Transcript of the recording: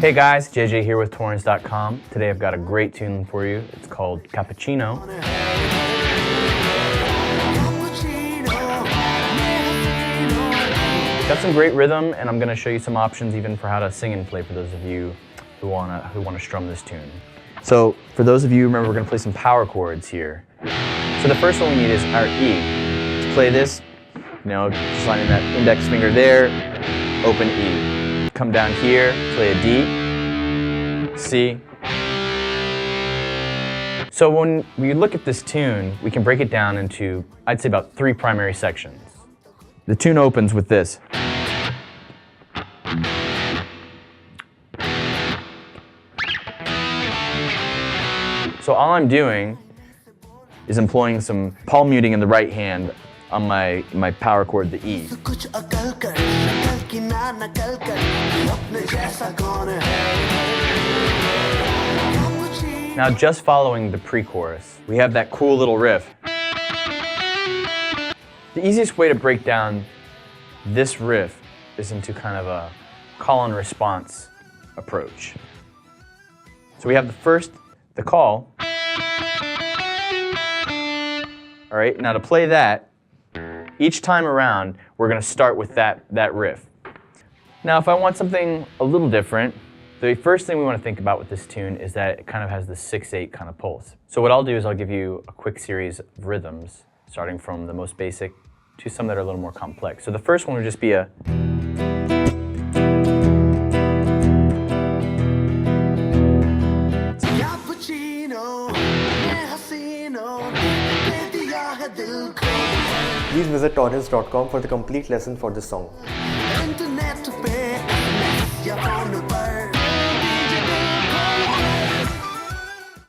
Hey guys, JJ here with Torrins.com. Today I've got a great tune for you. It's called Cappuchino. Got some great rhythm, and I'm going to show you some options even for how to sing and play for those of you who want to strum this tune. So for those of you, remember we're going to play some power chords here. So the first one we need is our E. To play this, just lining that index finger there, open E. Come down here, play a D, C. So when we look at this tune, we can break it down into, I'd say, about 3 primary sections. The tune opens with this. So all I'm doing is employing some palm muting in the right hand on my power chord, the E. Now just following the pre-chorus, we have that cool little riff. The easiest way to break down this riff is into kind of a call and response approach. So we have the call. All right, now to play that, each time around, we're going to start with that riff. Now, if I want something a little different, the first thing we want to think about with this tune is that it kind of has this 6/8 kind of pulse. So what I'll do is I'll give you a quick series of rhythms, starting from the most basic to some that are a little more complex. So the first one would just be a... Please visit torrins.com for the complete lesson for this song.